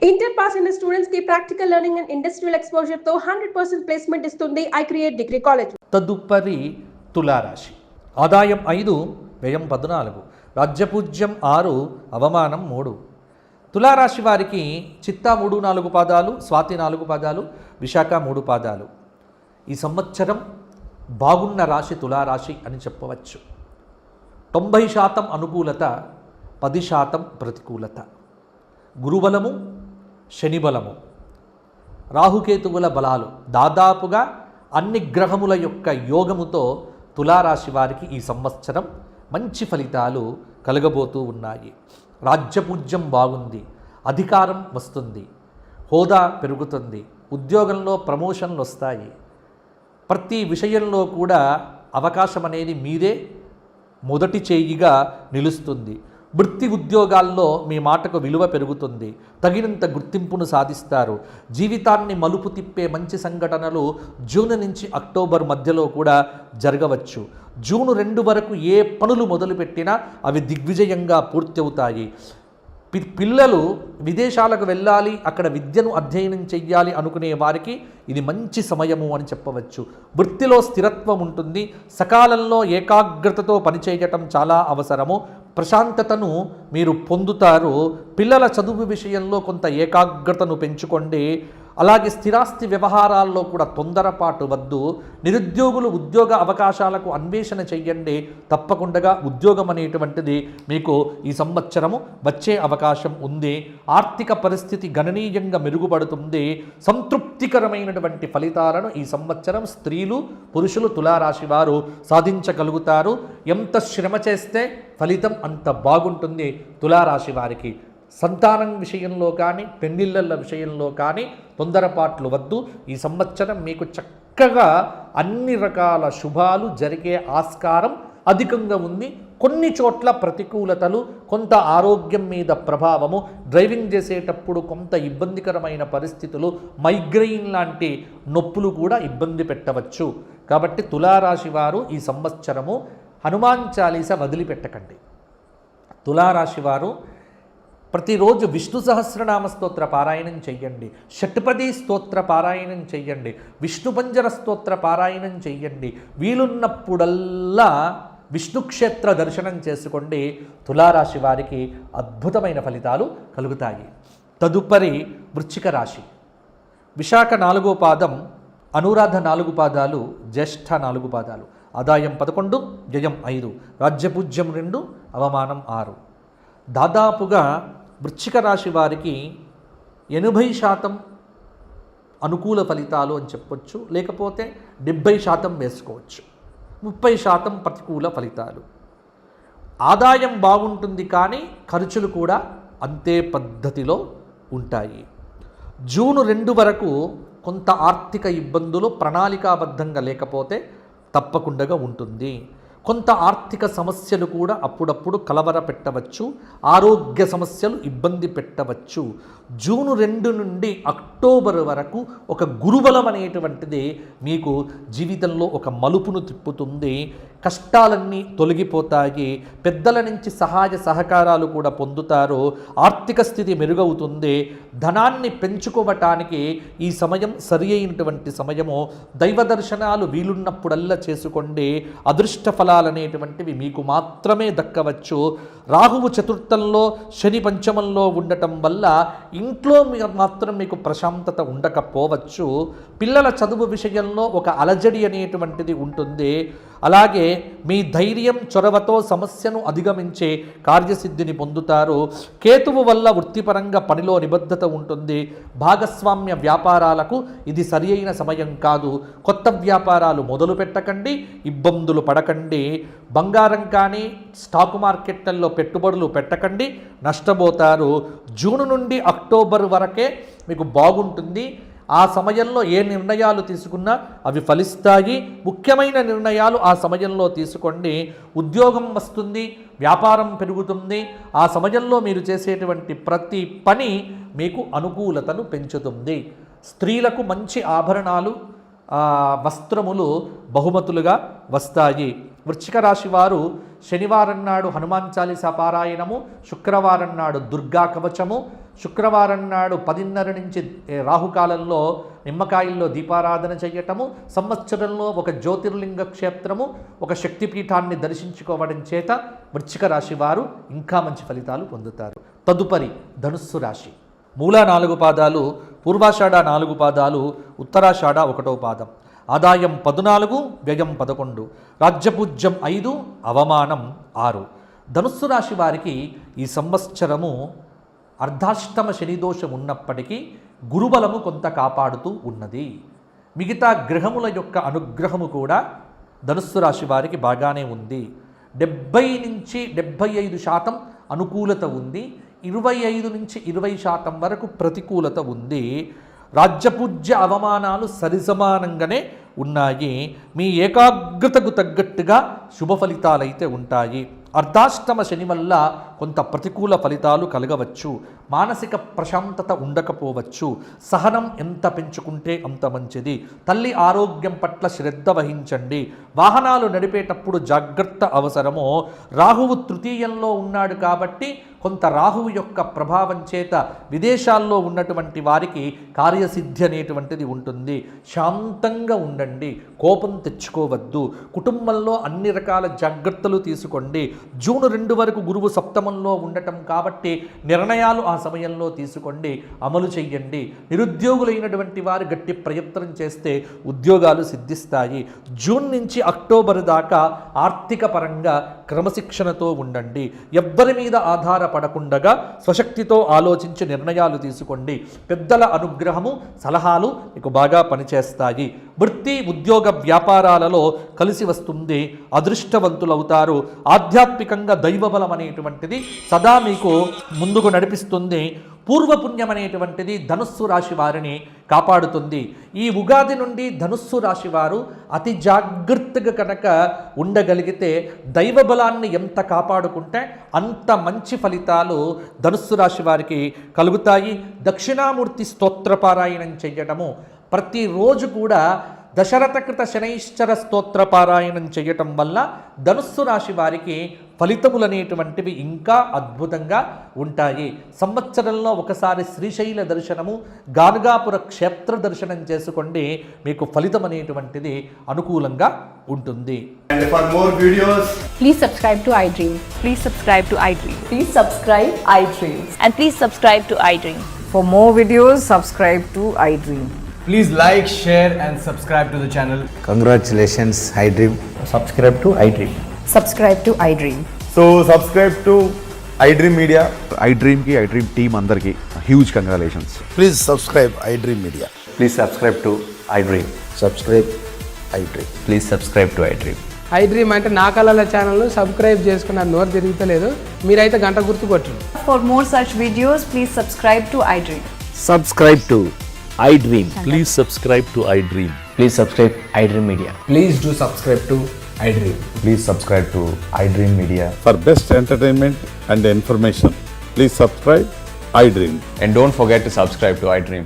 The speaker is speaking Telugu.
ఇంటర్ పాస్ అయిన స్టూడెంట్స్ కి practical learning and industrial exposure తో 100% ప్లేస్మెంట్ ఇస్తుంది ఐ క్రియేట్ డిగ్రీ కాలేజ్. తదుపరి తులారాశి. ఆదాయం 5, వ్యయం 14, రాజ్యపూజ్యం 6, అవమానం 3. తులారాశి వారికి చిత్తా 3-4 పాదాలు, స్వాతి 4 పాదాలు, విశాఖ 3 పాదాలు. ఈ సంవత్సరం బాగున్న రాశి తులారాశి అని చెప్పవచ్చు. 90% అనుకూలత, 10% ప్రతికూలత. గురుబలము, శనిబలము, రాహుకేతువుల బలాలు, దాదాపుగా అన్ని గ్రహముల యొక్క యోగముతో తులారాశి వారికి ఈ సంవత్సరం మంచి ఫలితాలు కలగబోతూ ఉన్నాయి. రాజ్యపూజ్యం బాగుంది, అధికారం వస్తుంది, హోదా పెరుగుతుంది, ఉద్యోగంలో ప్రమోషన్లు వస్తాయి. ప్రతి విషయంలో కూడా అవకాశం అనేది మీరే మొదటి చేయిగా నిలుస్తుంది. వృత్తి ఉద్యోగాల్లో మీ మాటకు విలువ పెరుగుతుంది, తగినంత గుర్తింపును సాధిస్తారు. జీవితాన్ని మలుపు తిప్పే మంచి సంఘటనలు జూన్ నుంచి అక్టోబర్ మధ్యలో కూడా జరగవచ్చు. జూన్ 2 వరకు ఏ పనులు మొదలుపెట్టినా అవి దిగ్విజయంగా పూర్తి అవుతాయి. పిల్లలు విదేశాలకు వెళ్ళాలి, అక్కడ విద్యను అధ్యయనం చెయ్యాలి అనుకునే వారికి ఇది మంచి సమయము అని చెప్పవచ్చు. వృత్తిలో స్థిరత్వం ఉంటుంది, సకాలంలో ఏకాగ్రతతో పనిచేయటం చాలా అవసరము. ప్రశాంతతను మీరు పొందుతారు. పిల్లల చదువు విషయంలో కొంత ఏకాగ్రతను పెంచుకోండి. అలాగే స్థిరాస్తి వ్యవహారాల్లో కూడా తొందరపాటు వద్దు. నిరుద్యోగులు ఉద్యోగ అవకాశాలకు అన్వేషణ చెయ్యండి. తప్పకుండా ఉద్యోగం అనేటువంటిది మీకు ఈ సంవత్సరము వచ్చే అవకాశం ఉంది. ఆర్థిక పరిస్థితి గణనీయంగా మెరుగుపడుతుంది. సంతృప్తికరమైనటువంటి ఫలితాలను ఈ సంవత్సరం స్త్రీలు, పురుషులు తులారాశి వారు సాధించగలుగుతారు. ఎంత శ్రమ చేస్తే ఫలితం అంత బాగుంటుంది తులారాశి వారికి. సంతానం విషయంలో కానీ, పెళ్లిళ్ళ విషయంలో కానీ తొందరపాట్లు వద్దు. ఈ సంవత్సరం మీకు చక్కగా అన్ని రకాల శుభాలు జరిగే ఆస్కారం అధికంగా ఉంది. కొన్ని చోట్ల ప్రతికూలతలు, కొంత ఆరోగ్యం మీద ప్రభావము, డ్రైవింగ్ చేసేటప్పుడు కొంత ఇబ్బందికరమైన పరిస్థితులు, మైగ్రెయిన్ లాంటి నొప్పులు కూడా ఇబ్బంది పెట్టవచ్చు. కాబట్టి తులారాశి వారు ఈ సంవత్సరము హనుమాన్ చాలీస వదిలిపెట్టకండి. తులారాశి వారు ప్రతిరోజు విష్ణు సహస్రనామ స్తోత్ర పారాయణం చెయ్యండి, షట్పది స్తోత్ర పారాయణం చెయ్యండి, విష్ణుపంజర స్తోత్ర పారాయణం చెయ్యండి. వీలున్నప్పుడల్లా విష్ణుక్షేత్ర దర్శనం చేసుకోండి. తులారాశి వారికి అద్భుతమైన ఫలితాలు కలుగుతాయి. తదుపరి వృశ్చిక రాశి. విశాఖ 4వ పాదం, అనురాధ 4 పాదాలు, జ్యేష్ఠ 4 పాదాలు. ఆదాయం 11, వ్యయం 5, రాజ్యపూజ్యం 2, అవమానం 6. దాదాపుగా వృశ్చిక రాశి వారికి 80% అనుకూల ఫలితాలు అని చెప్పొచ్చు, లేకపోతే 70% వేసుకోవచ్చు. 30% ప్రతికూల ఫలితాలు. ఆదాయం బాగుంటుంది, కానీ ఖర్చులు కూడా అంతే పద్ధతిలో ఉంటాయి. జూన్ 2 వరకు కొంత ఆర్థిక ఇబ్బందులు ప్రణాళికాబద్ధంగా లేకపోతే తప్పకుండా ఉంటుంది. కొంత ఆర్థిక సమస్యలు కూడా అప్పుడప్పుడు కలవర పెట్టవచ్చు. ఆరోగ్య సమస్యలు ఇబ్బంది పెట్టవచ్చు. జూన్ 2 నుండి అక్టోబర్ వరకు ఒక గురుబలం అనేటువంటిది మీకు జీవితంలో ఒక మలుపును తిప్పుతుంది. కష్టాలన్నీ తొలగిపోతాయి. పెద్దల నుంచి సహాయ సహకారాలు కూడా పొందుతారు. ఆర్థిక స్థితి మెరుగవుతుంది. ధనాన్ని పెంచుకోవటానికి ఈ సమయం సరి అయినటువంటి సమయము. దైవ దర్శనాలు వీలున్నప్పుడల్లా చేసుకోండి. అదృష్ట ఫలాలనేటువంటివి మీకు మాత్రమే దక్కవచ్చు. రాహువు చతుర్థంలో, శని పంచమంలో ఉండటం వల్ల ఇంట్లో మాత్రం మీకు ప్రశాంతత ఉండకపోవచ్చు. పిల్లల చదువు విషయంలో ఒక అలజడి అనేటువంటిది ఉంటుంది. అలాగే మీ ధైర్యం, చొరవతో సమస్యను అధిగమించే కార్యసిద్ధిని పొందుతారు. కేతువు వల్ల వృత్తిపరంగా పనిలో నిబద్ధత ఉంటుంది. భాగస్వామ్య వ్యాపారాలకు ఇది సరి అయిన సమయం కాదు. కొత్త వ్యాపారాలు మొదలు పెట్టకండి, ఇబ్బందులు పడకండి. బంగారం కానీ స్టాక్ మార్కెట్లలో పెట్టుబడులు పెట్టకండి, నష్టపోతారు. జూన్ నుండి అక్టోబర్ వరకే మీకు బాగుంటుంది. ఆ సమయంలో ఏ నిర్ణయాలు తీసుకున్నా అవి ఫలిస్తాయి. ముఖ్యమైన నిర్ణయాలు ఆ సమయంలో తీసుకోండి. ఉద్యోగం వస్తుంది, వ్యాపారం పెరుగుతుంది. ఆ సమయంలో మీరు చేసేటువంటి ప్రతి పని మీకు అనుకూలతను పెంచుతుంది. స్త్రీలకు మంచి ఆభరణాలు, వస్త్రములు బహుమతులుగా వస్తాయి. వృశ్చిక రాశి వారు శనివారం నాడు హనుమాన్ చాలీసా పారాయణము, శుక్రవారం నాడు దుర్గా కవచము, శుక్రవారం నాడు 10:30 నుంచి రాహుకాలంలో నిమ్మకాయల్లో దీపారాధన చేయటము, సంవత్సరంలో ఒక జ్యోతిర్లింగ క్షేత్రము, ఒక శక్తిపీఠాన్ని దర్శించుకోవడం చేత వృశ్చిక రాశి వారు ఇంకా మంచి ఫలితాలు పొందుతారు. తదుపరి ధనుస్సు రాశి. మూల 4 పాదాలు, పూర్వాషాఢ 4 పాదాలు, ఉత్తరాషాఢ 1వ పాదం. ఆదాయం 14, వ్యయం 11, రాజ్యపూజ్యం 5, అవమానం 6. ధనుస్సు రాశి వారికి ఈ సంవత్సరము అర్ధాష్టమ శనిదోషం ఉన్నప్పటికీ గురుబలము కొంత కాపాడుతూ ఉన్నది. మిగతా గ్రహముల యొక్క అనుగ్రహము కూడా ధనుస్సు రాశి వారికి బాగానే ఉంది. 70 నుంచి 75% అనుకూలత ఉంది. 25 నుంచి 20% వరకు ప్రతికూలత ఉంది. రాజ్యపూజ్య అవమానాలు సరిసమానంగానే ఉన్నాయి. మీ ఏకాగ్రతకు తగ్గట్టుగా శుభ ఫలితాలైతే ఉంటాయి. అర్ధాష్టమ శని వల్ల కొంత ప్రతికూల ఫలితాలు కలగవచ్చు. మానసిక ప్రశాంతత ఉండకపోవచ్చు. సహనం ఎంత పెంచుకుంటే అంత మంచిది. తల్లి ఆరోగ్యం పట్ల శ్రద్ధ వహించండి. వాహనాలు నడిపేటప్పుడు జాగ్రత్త అవసరము. రాహువు తృతీయంలో ఉన్నాడు కాబట్టి కొంత రాహువు యొక్క ప్రభావం చేత విదేశాల్లో ఉన్నటువంటి వారికి కార్యసిద్ధి అనేటువంటిది ఉంటుంది. శాంతంగా ఉండండి, కోపం తెచ్చుకోవద్దు. కుటుంబంలో అన్ని రకాల జాగ్రత్తలు తీసుకోండి. జూన్ 2 వరకు గురువు సప్తమంలో ఉండటం కాబట్టి నిర్ణయాలు ఆ సమయంలో తీసుకోండి, అమలు చెయ్యండి. నిరుద్యోగులైనటువంటి వారు గట్టి ప్రయత్నం చేస్తే ఉద్యోగాలు సిద్ధిస్తాయి. జూన్ నుంచి అక్టోబర్ దాకా ఆర్థిక పరంగా క్రమశిక్షణతో ఉండండి. ఎవ్వరి మీద ఆధారపడకుండా స్వశక్తితో ఆలోచించి నిర్ణయాలు తీసుకోండి. పెద్దల అనుగ్రహము, సలహాలు మీకు బాగా పనిచేస్తాయి. వృత్తి, ఉద్యోగ, వ్యాపారాలలో కలిసి వస్తుంది. అదృష్టవంతులవుతారు. ఆధ్యాత్మికంగా దైవబలం అనేటువంటిది సదా మీకు ముందుకు నడిపిస్తుంది. పూర్వపుణ్యం అనేటువంటిది ధనుస్సు రాశి వారిని కాపాడుతుంది. ఈ ఉగాది నుండి ధనుస్సు రాశి వారు అతి జాగ్రత్తగా కనుక ఉండగలిగితే, దైవబలాన్ని ఎంత కాపాడుకుంటే అంత మంచి ఫలితాలు ధనుస్సు రాశి వారికి కలుగుతాయి. దక్షిణామూర్తి స్తోత్రపారాయణం చేయడము, ప్రతిరోజు కూడా దశరథకృత శనైశ్చర స్తోత్ర పారాయణం చేయటం వల్ల ధనుస్సు రాశి వారికి ఫలితములు అనేటువంటివి ఇంకా అద్భుతంగా ఉంటాయి. సంవత్సరంలో ఒకసారి శ్రీశైల దర్శనము, గానుగాపుర క్షేత్ర దర్శనం చేసుకోండి. మీకు ఫలితం అనేటువంటిది అనుకూలంగా ఉంటుంది. And for more videos, Please subscribe to iDream. Please subscribe to iDream. Please subscribe iDream. And please subscribe to iDream. For more videos, subscribe to iDream. please like, share and subscribe to the channel. Congratulations, iDream. Subscribe to iDream. Subscribe to iDream. So subscribe to iDream Media. iDream ki iDream team andarki huge congratulations. Please subscribe iDream Media. Please subscribe to iDream. Subscribe iDream. Please subscribe to iDream. iDream అంటే నా కళల ఛానల్ను సబ్స్క్రైబ్ చేసుకున్న నోరు తిరుగుతలేదు. మీరైతే గంట గుర్తు కొట్టండి. For more such videos, please subscribe to iDream. Subscribe to iDream. Please subscribe to iDream. Please subscribe iDream Media. Please do subscribe to iDream. Please subscribe to iDream Media. For best entertainment and information, please subscribe iDream. And don't forget to subscribe to iDream.